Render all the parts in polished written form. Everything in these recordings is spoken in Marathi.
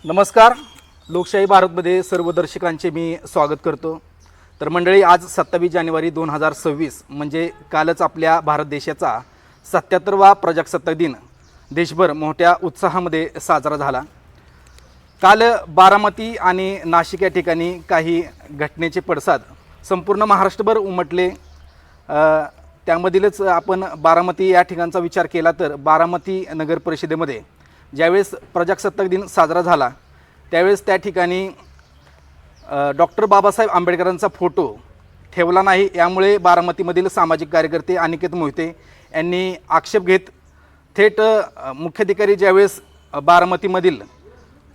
नमस्कार. लोकशाही भारतमध्ये सर्व दर्शकांचे मी स्वागत करतो. तर मंडळी, आज 27 जानेवारी 2026 म्हणजे कालच आपल्या भारत देशाचा 77वा प्रजासत्ताक दिन देशभर मोठ्या उत्साहामध्ये साजरा झाला. काल बारामती आणि नाशिक या ठिकाणी काही घटनेचे पडसाद संपूर्ण महाराष्ट्रभर उमटले. त्यामधीलच आपण बारामती या ठिकाणचा विचार केला तर बारामती नगर परिषदेमध्ये ज्यावेळेस प्रजासत्ताक दिन साजरा झाला त्यावेळेस त्या ठिकाणी डॉक्टर बाबासाहेब आंबेडकरांचा फोटो ठेवला नाही. यामुळे बारामतीमधील सामाजिक कार्यकर्ते अनिकेत मोहिते यांनी आक्षेप घेत थेट मुख्याधिकारी ज्यावेळेस बारामतीमधील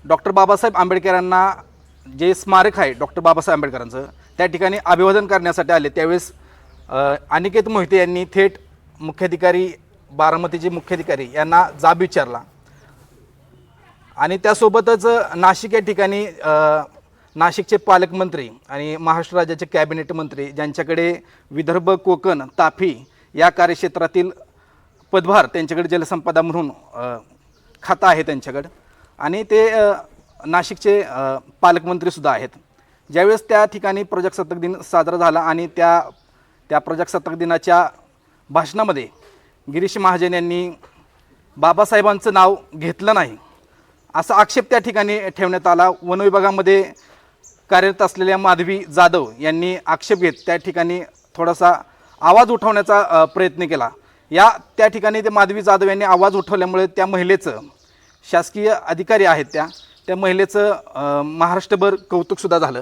डॉक्टर बाबासाहेब आंबेडकरांना जे स्मारक आहे डॉक्टर बाबासाहेब आंबेडकरांचं त्या ठिकाणी अभिवादन करण्यासाठी आले त्यावेळेस अनिकेत मोहिते यांनी थेट मुख्याधिकारी बारामतीचे मुख्याधिकारी यांना जाब विचारला. आणि त्यासोबतच नाशिक या ठिकाणी नाशिकचे पालकमंत्री आणि महाराष्ट्र राज्याचे कॅबिनेट मंत्री ज्यांच्याकडे विदर्भ, कोकण, तापी या कार्यक्षेत्रातील पदभार त्यांच्याकडे जलसंपदा म्हणून खातं आहे त्यांच्याकडे आणि ते नाशिकचे पालकमंत्रीसुद्धा आहेत. ज्यावेळेस त्या ठिकाणी प्रजासत्ताक दिन साजरा झाला आणि त्या प्रजासत्ताक दिनाच्या भाषणामध्ये गिरीश महाजन यांनी बाबासाहेबांचं नाव घेतलं नाही असा आक्षेप त्या ठिकाणी ठेवण्यात आला. वन विभागामध्ये कार्यरत असलेल्या माधवी जाधव यांनी आक्षेप घेत त्या ठिकाणी थोडासा आवाज उठवण्याचा प्रयत्न केला. त्या ठिकाणी ते माधवी जाधव यांनी आवाज उठवल्यामुळे त्या महिलेचं, शासकीय अधिकारी आहेत त्या महिलेचं महाराष्ट्रभर कौतुकसुद्धा झालं.